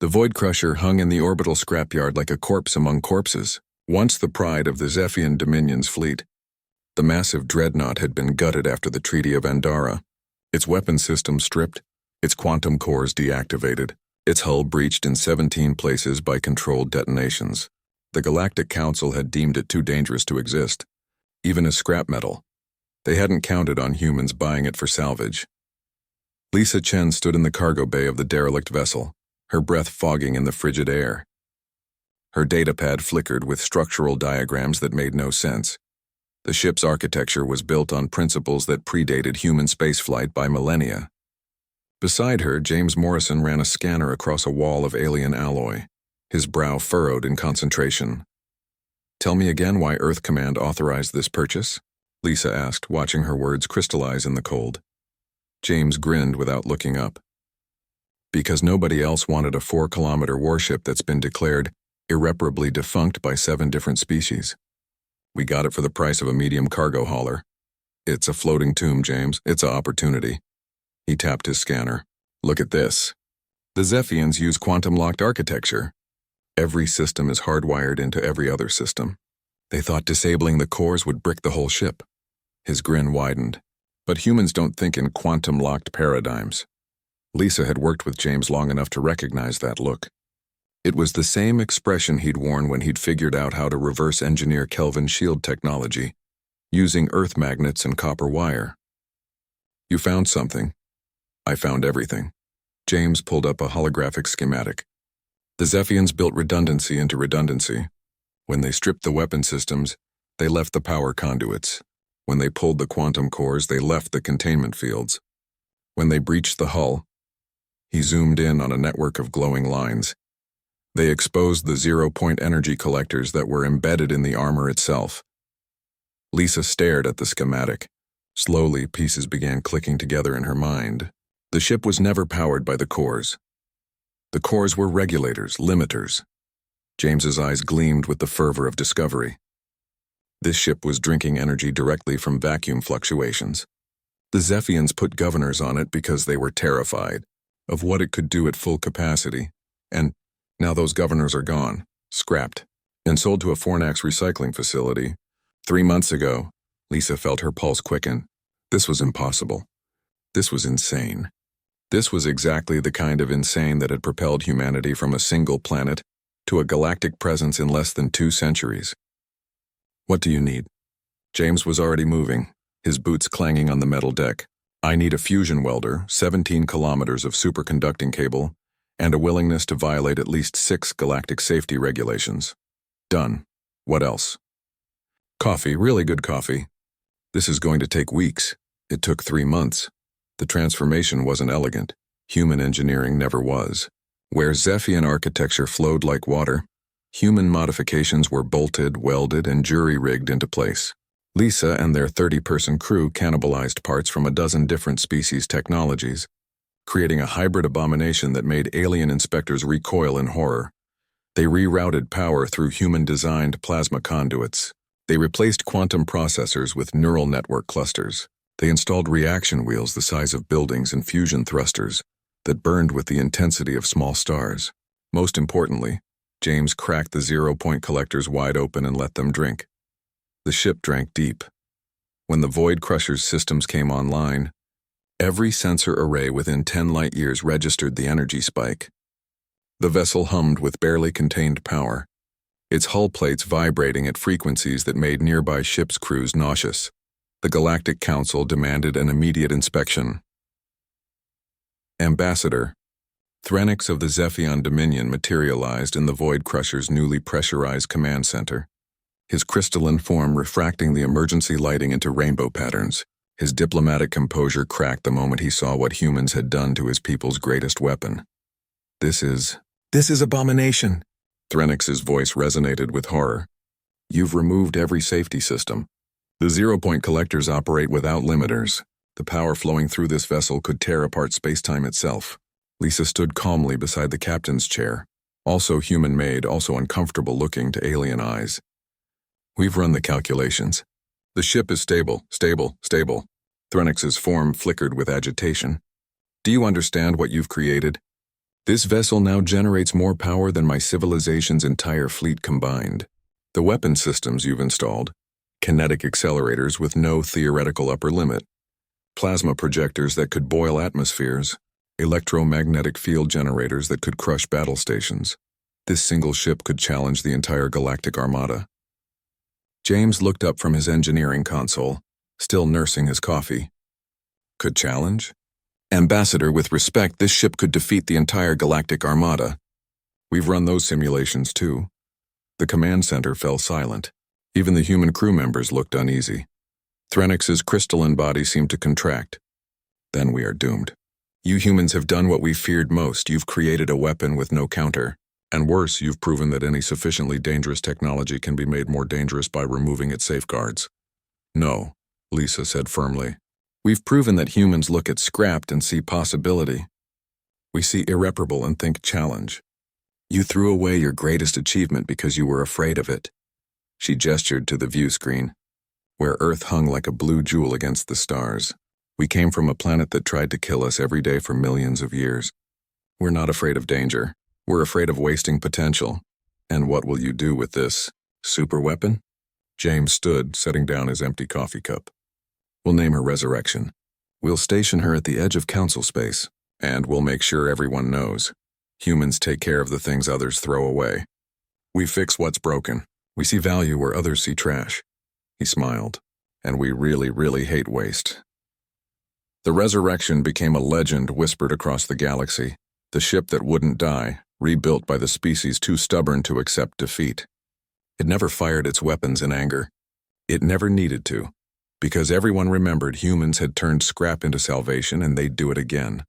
The Void Crusher hung in the orbital scrapyard like a corpse among corpses, once the pride of the Zephian Dominion's fleet. The massive dreadnought had been gutted after the Treaty of Andara, its weapon system stripped, its quantum cores deactivated, its hull breached in 17 places by controlled detonations. The Galactic Council had deemed it too dangerous to exist, even as scrap metal. They hadn't counted on humans buying it for salvage. Lisa Chen stood in the cargo bay of the derelict vessel, her breath fogging in the frigid air. Her datapad flickered with structural diagrams that made no sense. The ship's architecture was built on principles that predated human spaceflight by millennia. Beside her, James Morrison ran a scanner across a wall of alien alloy, his brow furrowed in concentration. "Tell me again why Earth Command authorized this purchase?" Lisa asked, watching her words crystallize in the cold. James grinned without looking up. "Because nobody else wanted a 4-kilometer warship that's been declared irreparably defunct by 7 different species. We got it for the price of a medium cargo hauler. It's a floating tomb, James. It's an opportunity." He tapped his scanner. "Look at this. The Zephians use quantum-locked architecture. Every system is hardwired into every other system. They thought disabling the cores would brick the whole ship." His grin widened. "But humans don't think in quantum-locked paradigms." Lisa had worked with James long enough to recognize that look. It was the same expression he'd worn when he'd figured out how to reverse-engineer Kelvin shield technology, using earth magnets and copper wire. "You found something." "I found everything." James pulled up a holographic schematic. The Zephians built redundancy into redundancy. When they stripped the weapon systems, they left the power conduits. When they pulled the quantum cores, they left the containment fields. When they breached the hull, he zoomed in on a network of glowing lines. They exposed the zero-point energy collectors that were embedded in the armor itself. Lisa stared at the schematic. Slowly, pieces began clicking together in her mind. The ship was never powered by the cores. The cores were regulators, limiters. James's eyes gleamed with the fervor of discovery. This ship was drinking energy directly from vacuum fluctuations. The Zephians put governors on it because they were terrified of what it could do at full capacity, and now those governors are gone, scrapped, and sold to a Fornax recycling facility. 3 months ago, Lisa felt her pulse quicken. This was impossible. This was insane. This was exactly the kind of insane that had propelled humanity from a single planet to a galactic presence in less than 2 centuries. "What do you need?" James was already moving, his boots clanging on the metal deck. "I need a fusion welder, 17 kilometers of superconducting cable, and a willingness to violate at least 6 galactic safety regulations." "Done. What else?" "Coffee, really good coffee. This is going to take weeks. It took 3 months. The transformation wasn't elegant. Human engineering never was. Where Zephian architecture flowed like water, human modifications were bolted, welded, and jury-rigged into place. Lisa and their 30-person crew cannibalized parts from a dozen different species' technologies, creating a hybrid abomination that made alien inspectors recoil in horror. They rerouted power through human-designed plasma conduits. They replaced quantum processors with neural network clusters. They installed reaction wheels the size of buildings and fusion thrusters that burned with the intensity of small stars. Most importantly, James cracked the zero-point collectors wide open and let them drink. The ship drank deep. When the Void Crusher's systems came online, every sensor array within 10 light-years registered the energy spike. The vessel hummed with barely contained power, its hull plates vibrating at frequencies that made nearby ships' crews nauseous. The Galactic Council demanded an immediate inspection. Ambassador, Threnix of the Zephion Dominion materialized in the Void Crusher's newly pressurized command center, his crystalline form refracting the emergency lighting into rainbow patterns. His diplomatic composure cracked the moment he saw what humans had done to his people's greatest weapon. This is abomination." Threnix's voice resonated with horror. "You've removed every safety system. The zero-point collectors operate without limiters. The power flowing through this vessel could tear apart space-time itself." Lisa stood calmly beside the captain's chair, also human-made, also uncomfortable-looking to alien eyes. "We've run the calculations. The ship is stable. Threnix's form flickered with agitation. "Do you understand what you've created? This vessel now generates more power than my civilization's entire fleet combined. The weapon systems you've installed, kinetic accelerators with no theoretical upper limit, plasma projectors that could boil atmospheres, electromagnetic field generators that could crush battle stations. This single ship could challenge the entire galactic armada. James looked up from his engineering console, still nursing his coffee. Could challenge? Ambassador, with respect, this ship could defeat the entire galactic armada. We've run those simulations too. The command center fell silent. Even the human crew members looked uneasy. Threnix's crystalline body seemed to contract. Then we are doomed. You humans have done what we feared most. You've created a weapon with no counter. And worse, you've proven that any sufficiently dangerous technology can be made more dangerous by removing its safeguards. No, Lisa said firmly. We've proven that humans look at scrapped and see possibility. We see irreparable and think challenge. You threw away your greatest achievement because you were afraid of it. She gestured to the view screen, where Earth hung like a blue jewel against the stars. We came from a planet that tried to kill us every day for millions of years. We're not afraid of danger. We're afraid of wasting potential. And what will you do with this superweapon? James stood, setting down his empty coffee cup. We'll name her Resurrection. We'll station her at the edge of council space, and we'll make sure everyone knows. Humans take care of the things others throw away. We fix what's broken. We see value where others see trash. He smiled. And we really, really hate waste. The Resurrection became a legend whispered across the galaxy, the ship that wouldn't die, rebuilt by the species too stubborn to accept defeat. It never fired its weapons in anger. It never needed to, because everyone remembered humans had turned scrap into salvation and they'd do it again.